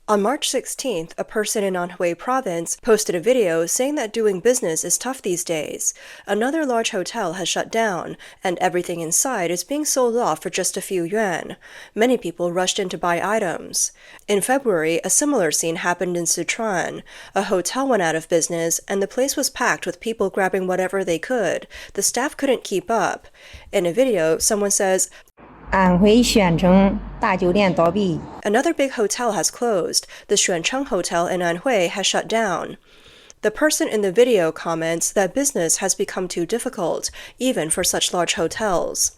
On March 16th, a person in Anhui province posted a video saying that doing business is tough these days. Another large hotel has shut down, and everything inside is being sold off for just a few yuan. Many people rushed in to buy items. In February, a similar scene happened in Sichuan. A hotel went out of business, and the place was packed with people grabbing whatever they could. The staff couldn't keep up. In a video, someone says, Another big hotel has closed. The Xuancheng Hotel in Anhui has shut down. The person in the video comments that business has become too difficult, even for such large hotels.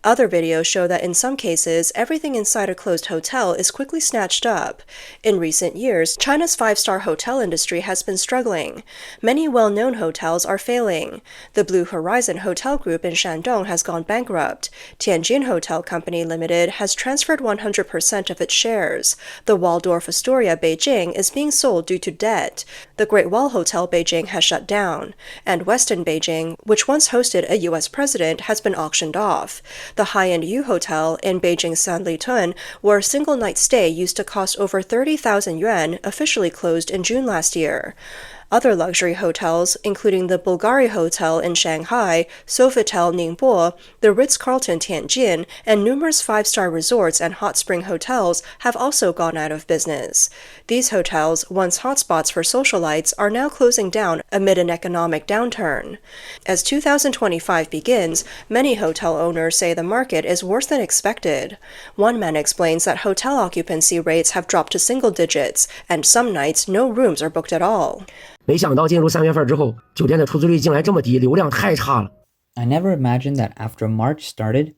Other videos show that in some cases, everything inside a closed hotel is quickly snatched up. In recent years, China's five-star hotel industry has been struggling. Many well-known hotels are failing. The Blue Horizon Hotel Group in Shandong has gone bankrupt. Tianjin Hotel Co Limited has transferred 100% of its shares. The Waldorf Astoria Beijing is being sold due to debt. The Great Wall Hotel Beijing has shut down. And Westin Beijing, which once hosted a U.S. president, has been auctioned off. The high-end U Hotel in Beijing's Sanlitun, where a single night stay used to cost over 30,000 yuan, officially closed in June last year. Other luxury hotels, including the Bulgari Hotel in Shanghai, Sofitel Ningbo, the Ritz-Carlton Tianjin, and numerous five-star resorts and hot spring hotels have also gone out of business. These hotels, once hotspots for socialites, are now closing down amid an economic downturn. As 2025 begins, many hotel owners say the market is worse than expected. One man explains that hotel occupancy rates have dropped to single digits, and some nights no rooms are booked at all. 没想到进入3月份之后，酒店的出租率竟然这么低，流量太差了。 I never imagined that after March started,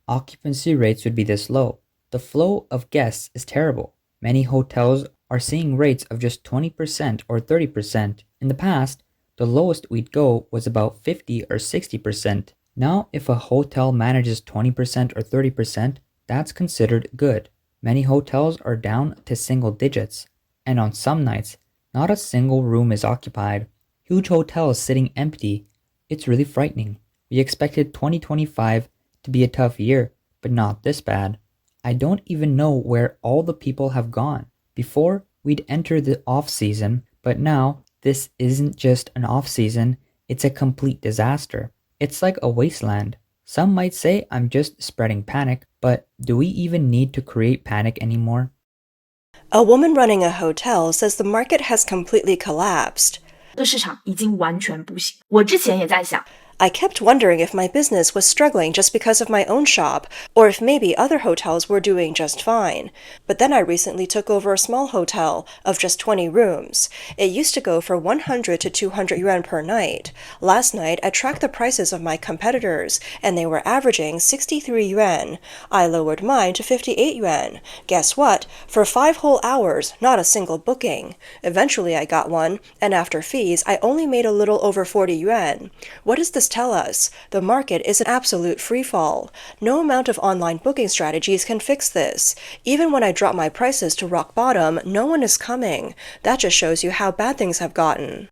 occupancy rates would be this low. The flow of guests is terrible. Many hotels are seeing rates of just 20% or 30%. In the past, the lowest we'd go was about 50 or 60%. Now, if a hotel manages 20% or 30%, that's considered good. Many hotels are down to single digits, and on some nights, not a single room is occupied. Huge hotels sitting empty. It's really frightening. We expected 2025 to be a tough year, but not this bad. I don't even know where all the people have gone. Before, we'd enter the off-season, but now this isn't just an off-season, it's a complete disaster. It's like a wasteland. Some might say I'm just spreading panic, but do we even need to create panic anymore? A woman running a hotel says the market has completely collapsed. 这个市场已经完全不行。我之前也在想。 I kept wondering if my business was struggling just because of my own shop, or if maybe other hotels were doing just fine. But then I recently took over a small hotel of just 20 rooms. It used to go for 100 to 200 yuan per night. Last night, I tracked the prices of my competitors, and they were averaging 63 yuan. I lowered mine to 58 yuan. Guess what? For 5 whole hours, not a single booking. Eventually, I got one, and after fees, I only made a little over 40 yuan. What does this tell us? The market is an absolute freefall. No amount of online booking strategies can fix this. Even when I drop my prices to rock bottom, no one is coming. That just shows you how bad things have gotten.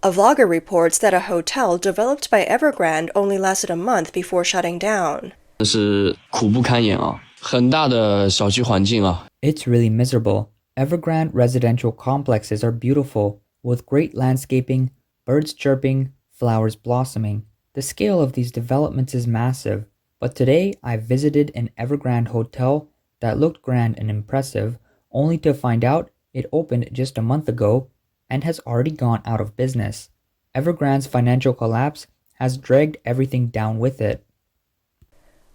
A vlogger reports that a hotel developed by Evergrande only lasted a month before shutting down. 是苦不堪言啊，很大的小区环境啊。 It's really miserable. Evergrande residential complexes are beautiful, with great landscaping, birds chirping, flowers blossoming. The scale of these developments is massive, but today I visited an Evergrande hotel that looked grand and impressive, only to find out it opened just a month ago and has already gone out of business. Evergrande's financial collapse has dragged everything down with it.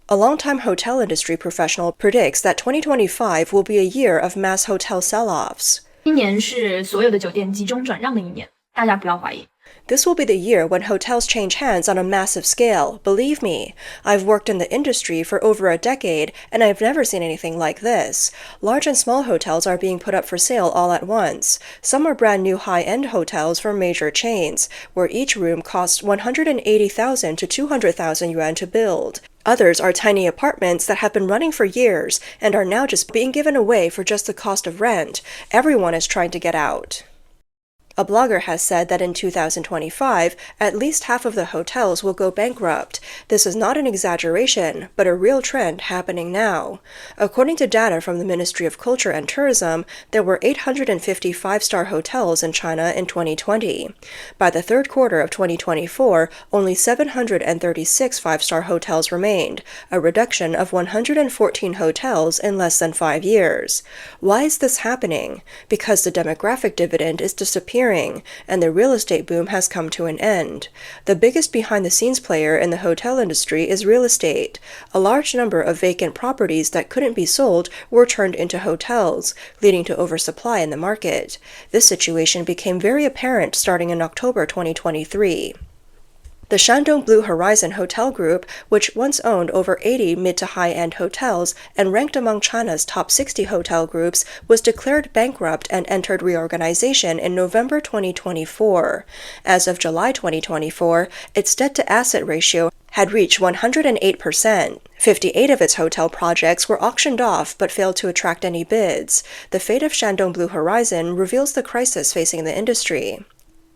A longtime hotel industry professional predicts that 2025 will be a year of mass hotel selloffs. 今年是所有的酒店集中转让的一年，大家不要怀疑。 This will be the year when hotels change hands on a massive scale, believe me. I've worked in the industry for over a decade, and I've never seen anything like this. Large and small hotels are being put up for sale all at once. Some are brand new high-end hotels from major chains, where each room costs 180,000 to 200,000 yuan to build. Others are tiny apartments that have been running for years and are now just being given away for just the cost of rent. Everyone is trying to get out. A blogger has said that in 2025, at least half of the hotels will go bankrupt. This is not an exaggeration, but a real trend happening now. According to data from the Ministry of Culture and Tourism, there were 850 five-star hotels in China in 2020. By the third quarter of 2024, only 736 five-star hotels remained, a reduction of 114 hotels in less than 5 years. Why is this happening? Because the demographic dividend is disappearing, and the real estate boom has come to an end. The biggest behind-the-scenes player in the hotel industry is real estate. A large number of vacant properties that couldn't be sold were turned into hotels, leading to oversupply in the market. This situation became very apparent starting in October 2023. The Shandong Blue Horizon Hotel Group, which once owned over 80 mid to high-end hotels and ranked among China's top 60 hotel groups, was declared bankrupt and entered reorganization in November 2024. As of July 2024, its debt-to-asset ratio had reached 108%. 58 of its hotel projects were auctioned off but failed to attract any bids. The fate of Shandong Blue Horizon reveals the crisis facing the industry.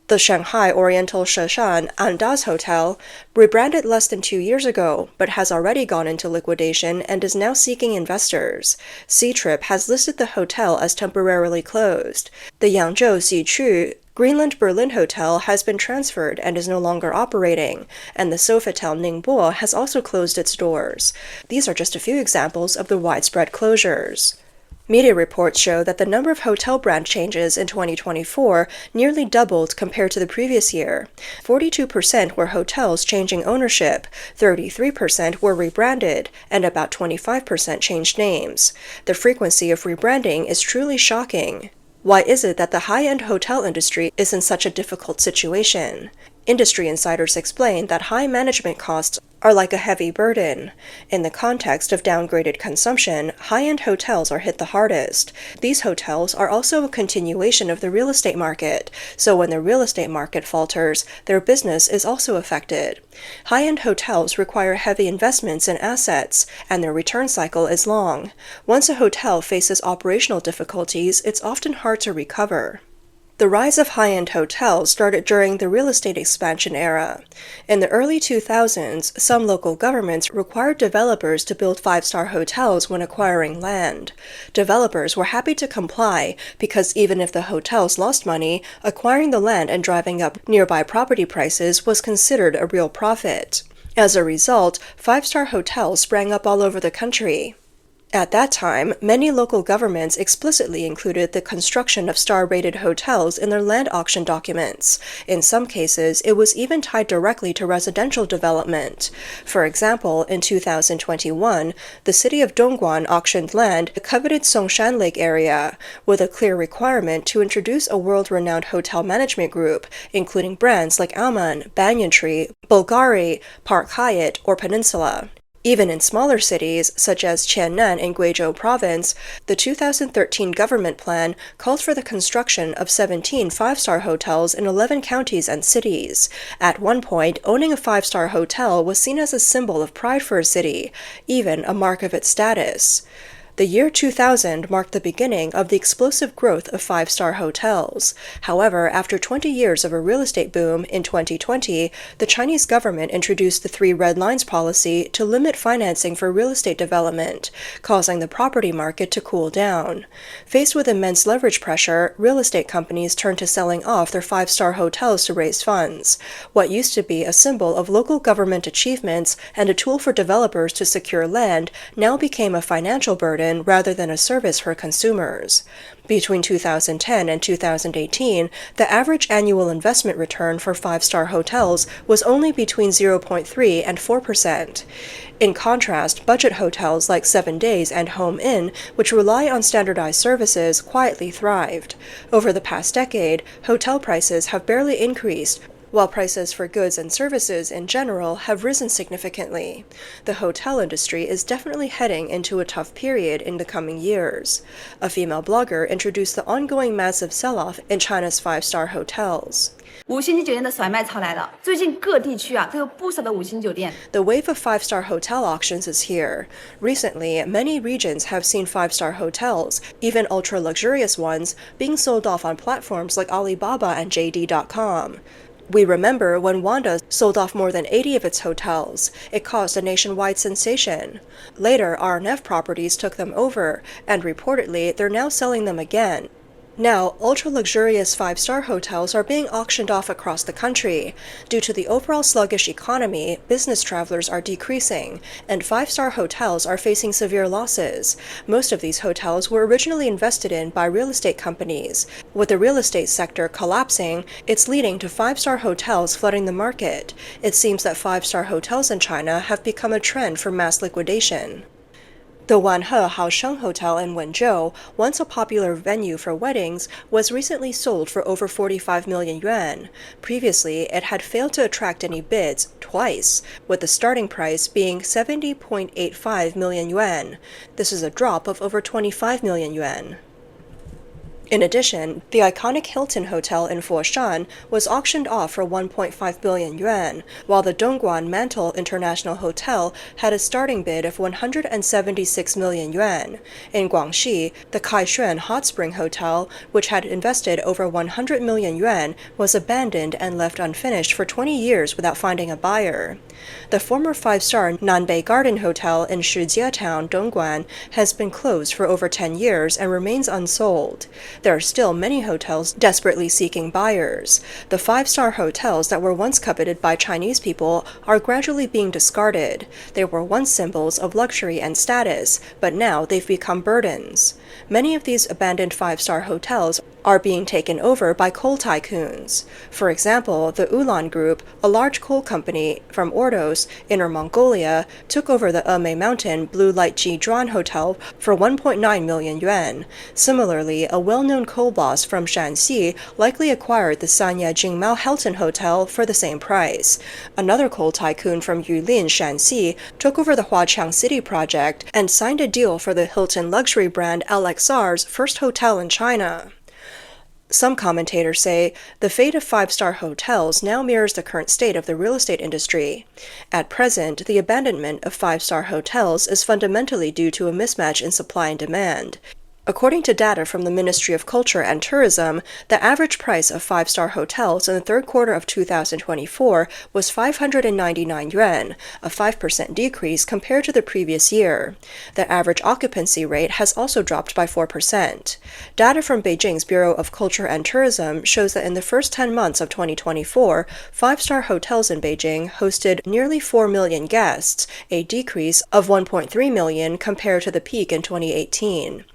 The Shanghai Oriental Sheshan Andaz Hotel, rebranded less than 2 years ago, but has already gone into liquidation and is now seeking investors. Ctrip has listed the hotel as temporarily closed. The Yangzhou Xichu Greenland Berlin Hotel has been transferred and is no longer operating, and the Sofitel Ningbo has also closed its doors. These are just a few examples of the widespread closures. Media reports show that the number of hotel brand changes in 2024 nearly doubled compared to the previous year. 42% were hotels changing ownership, 33% were rebranded, and about 25% changed names. The frequency of rebranding is truly shocking. Why is it that the high-end hotel industry is in such a difficult situation? Industry insiders explain that high management costs are like a heavy burden. In the context of downgraded consumption, high-end hotels are hit the hardest. These hotels are also a continuation of the real estate market, so when the real estate market falters, their business is also affected. High-end hotels require heavy investments in assets, and their return cycle is long. Once a hotel faces operational difficulties, it's often hard to recover. The rise of high-end hotels started during the real estate expansion era. In the early 2000s, some local governments required developers to build five-star hotels when acquiring land. Developers were happy to comply because even if the hotels lost money, acquiring the land and driving up nearby property prices was considered a real profit. As a result, five-star hotels sprang up all over the country. At that time, many local governments explicitly included the construction of star-rated hotels in their land auction documents. In some cases, it was even tied directly to residential development. For example, in 2021, the city of Dongguan auctioned land in the coveted Songshan Lake area, with a clear requirement to introduce a world-renowned hotel management group, including brands like Aman, Banyan Tree, Bulgari, Park Hyatt, or Peninsula. Even in smaller cities, such as Qiannan in Guizhou Province, the 2013 government plan called for the construction of 17 five-star hotels in 11 counties and cities. At one point, owning a five-star hotel was seen as a symbol of pride for a city, even a mark of its status. The year 2000 marked the beginning of the explosive growth of five-star hotels. However, after 20 years of a real estate boom, in 2020, the Chinese government introduced the Three Red Lines policy to limit financing for real estate development, causing the property market to cool down. Faced with immense leverage pressure, real estate companies turned to selling off their five-star hotels to raise funds. What used to be a symbol of local government achievements and a tool for developers to secure land now became a financial burden rather than a service for consumers. Between 2010 and 2018, the average annual investment return for five-star hotels was only between 0.3 and 4%. In contrast, budget hotels like 7 Days and Home Inn, which rely on standardized services, quietly thrived. Over the past decade, hotel prices have barely increased, while prices for goods and services in general have risen significantly. The hotel industry is definitely heading into a tough period in the coming years. A female blogger introduced the ongoing massive sell-off in China's five-star hotels. 五星级酒店的甩卖潮来了，最近各地区都有不少的五星酒店。 The wave of five-star hotel auctions is here. Recently, many regions have seen five-star hotels, even ultra-luxurious ones, being sold off on platforms like Alibaba and JD.com. We remember when Wanda sold off more than 80 of its hotels. It caused a nationwide sensation. Later, RNF Properties took them over, and reportedly, they're now selling them again. Now, ultra-luxurious five-star hotels are being auctioned off across the country. Due to the overall sluggish economy, business travelers are decreasing, and five-star hotels are facing severe losses. Most of these hotels were originally invested in by real estate companies. With the real estate sector collapsing, it's leading to five-star hotels flooding the market. It seems that five-star hotels in China have become a trend for mass liquidation. The Wanhe Haosheng Hotel in Wenzhou, once a popular venue for weddings, was recently sold for over 45 million yuan. Previously, it had failed to attract any bids twice, with the starting price being 70.85 million yuan. This is a drop of over 25 million yuan. In addition, the iconic Hilton Hotel in Foshan was auctioned off for 1.5 billion yuan, while the Dongguan Mantle International Hotel had a starting bid of 176 million yuan. In Guangxi, the Kaishuan Hot Spring Hotel, which had invested over 100 million yuan, was abandoned and left unfinished for 20 years without finding a buyer. The former five-star Nanbei Garden Hotel in Shijie Town, Dongguan, has been closed for over 10 years and remains unsold. There are still many hotels desperately seeking buyers. The five-star hotels that were once coveted by Chinese people are gradually being discarded. They were once symbols of luxury and status, but now they've become burdens. Many of these abandoned five-star hotels are being taken over by coal tycoons. For example, the Ulan Group, a large coal company from Ordos, Inner Mongolia, took over the Emei Mountain Blue Light Jizhuan Hotel for 1.9 million yuan. Similarly, a well-known coal boss from Shanxi likely acquired the Sanya Jingmao Hilton Hotel for the same price. Another coal tycoon from Yulin, Shanxi, took over the Huaqiang City project and signed a deal for the Hilton luxury brand LXR's first hotel in China. Some commentators say the fate of five-star hotels now mirrors the current state of the real estate industry. At present, the abandonment of five-star hotels is fundamentally due to a mismatch in supply and demand. According to data from the Ministry of Culture and Tourism, the average price of five-star hotels in the third quarter of 2024 was 599 yuan, a 5% decrease compared to the previous year. The average occupancy rate has also dropped by 4%. Data from Beijing's Bureau of Culture and Tourism shows that in the first 10 months of 2024, five-star hotels in Beijing hosted nearly 4 million guests, a decrease of 1.3 million compared to the peak in 2018.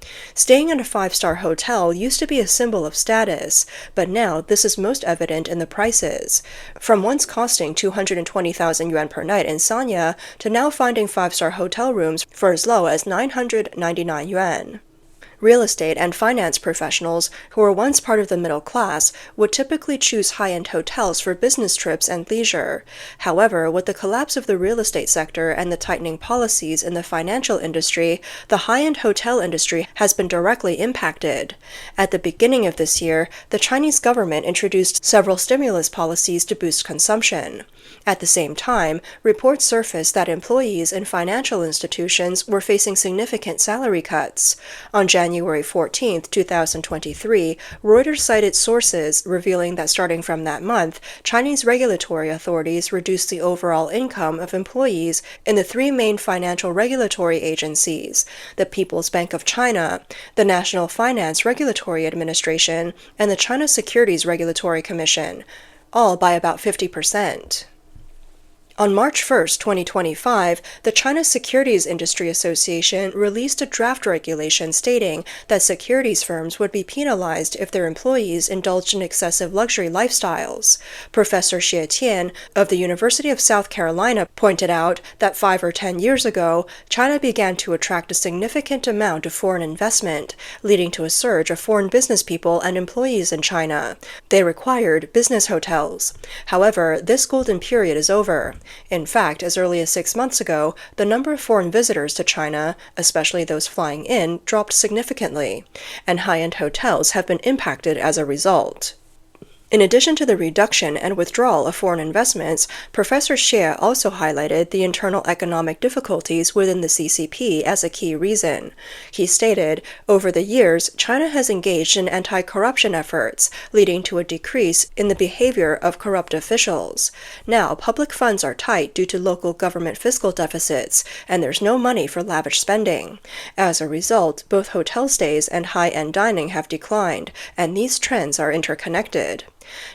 Staying in a five-star hotel used to be a symbol of status, but now this is most evident in the prices. From once costing 220,000 yuan per night in Sanya to now finding five-star hotel rooms for as low as 999 yuan. Real estate and finance professionals who were once part of the middle class would typically choose high-end hotels for business trips and leisure. However, with the collapse of the real estate sector and the tightening policies in the financial industry, the high-end hotel industry has been directly impacted. At the beginning of this year, the Chinese government introduced several stimulus policies to boost consumption. At the same time, reports surfaced that employees in financial institutions were facing significant salary cuts. On January 14, 2023, Reuters cited sources revealing that starting from that month, Chinese regulatory authorities reduced the overall income of employees in the three main financial regulatory agencies: the People's Bank of China, the National Finance Regulatory Administration, and the China Securities Regulatory Commission, all by about 50%. On March 1, 2025, the China Securities Industry Association released a draft regulation stating that securities firms would be penalized if their employees indulged in excessive luxury lifestyles. Professor Xie Tian of the University of South Carolina pointed out that 5 or 10 years ago, China began to attract a significant amount of foreign investment, leading to a surge of foreign business people and employees in China. They required business hotels. However, this golden period is over. In fact, as early as 6 months ago, the number of foreign visitors to China, especially those flying in, dropped significantly, and high-end hotels have been impacted as a result. In addition to the reduction and withdrawal of foreign investments, Professor Xie also highlighted the internal economic difficulties within the CCP as a key reason. He stated, over the years, China has engaged in anti-corruption efforts, leading to a decrease in the behavior of corrupt officials. Now, public funds are tight due to local government fiscal deficits, and there's no money for lavish spending. As a result, both hotel stays and high-end dining have declined, and these trends are interconnected.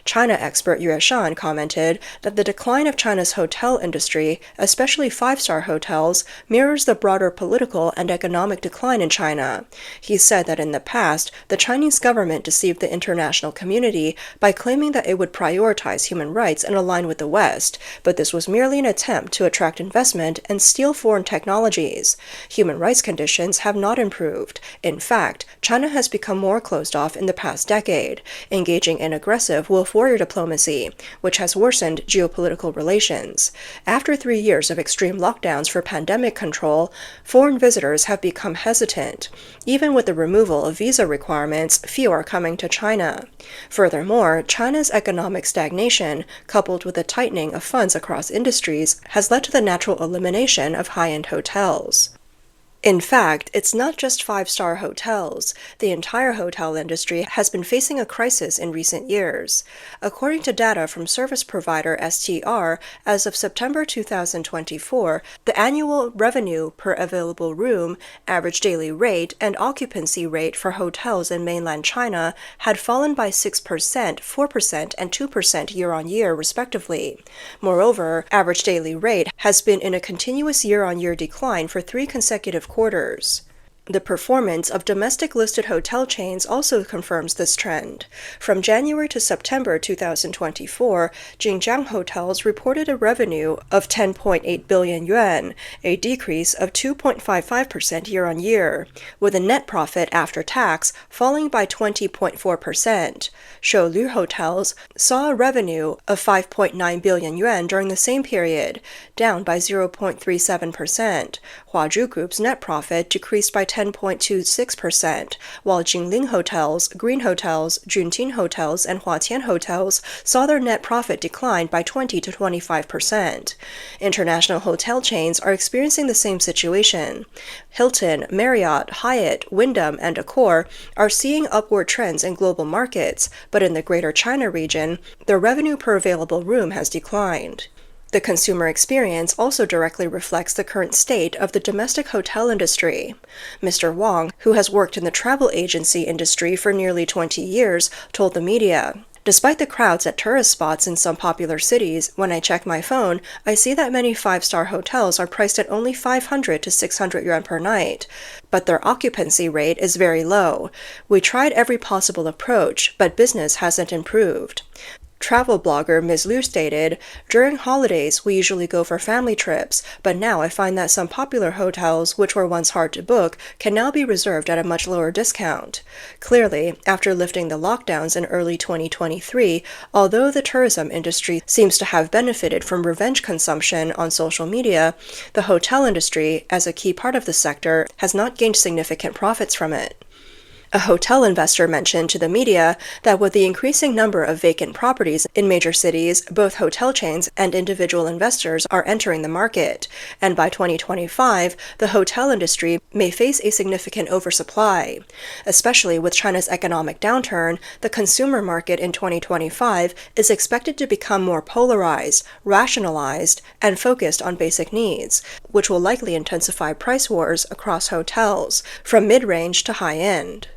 China expert Yue Shan commented that the decline of China's hotel industry, especially five-star hotels, mirrors the broader political and economic decline in China. He said that in the past, the Chinese government deceived the international community by claiming that it would prioritize human rights and align with the West, but this was merely an attempt to attract investment and steal foreign technologies. Human rights conditions have not improved. In fact, China has become more closed off in the past decade, engaging in aggressive wolf warrior diplomacy, which has worsened geopolitical relations. After 3 years of extreme lockdowns for pandemic control, foreign visitors have become hesitant. Even with the removal of visa requirements, few are coming to China. Furthermore, China's economic stagnation, coupled with the tightening of funds across industries, has led to the natural elimination of high-end hotels. In fact, it's not just five-star hotels. The entire hotel industry has been facing a crisis in recent years. According to data from service provider STR, as of September 2024, the annual revenue per available room, average daily rate, and occupancy rate for hotels in mainland China had fallen by 6%, 4%, and 2% year-on-year, respectively. Moreover, average daily rate has been in a continuous year-on-year decline for 3 consecutive quarters. The performance of domestic listed hotel chains also confirms this trend. From January to September 2024, Jinjiang hotels reported a revenue of 10.8 billion yuan, a decrease of 2.55% year-on-year, with a net profit after tax falling by 20.4%. Shoulu hotels saw a revenue of 5.9 billion yuan during the same period, down by 0.37%. Huazhu Group's net profit decreased by 10.26%, while Jingling Hotels, Green Hotels, Juntin Hotels, and Huatian Hotels saw their net profit decline by 20 to 25%. International hotel chains are experiencing the same situation. Hilton, Marriott, Hyatt, Wyndham, and Accor are seeing upward trends in global markets, but in the Greater China region, their revenue per available room has declined. The consumer experience also directly reflects the current state of the domestic hotel industry. Mr. Wang, who has worked in the travel agency industry for nearly 20 years, told the media, "Despite the crowds at tourist spots in some popular cities, when I check my phone, I see that many five-star hotels are priced at only 500 to 600 yuan per night. But their occupancy rate is very low. We tried every possible approach, but business hasn't improved." Travel blogger Ms. Liu stated, "During holidays, we usually go for family trips, but now I find that some popular hotels, which were once hard to book, can now be reserved at a much lower discount." Clearly, after lifting the lockdowns in early 2023, although the tourism industry seems to have benefited from revenge consumption on social media, the hotel industry, as a key part of the sector, has not gained significant profits from it. A hotel investor mentioned to the media that with the increasing number of vacant properties in major cities, both hotel chains and individual investors are entering the market, and by 2025, the hotel industry may face a significant oversupply. Especially with China's economic downturn, the consumer market in 2025 is expected to become more polarized, rationalized, and focused on basic needs, which will likely intensify price wars across hotels, from mid-range to high-end.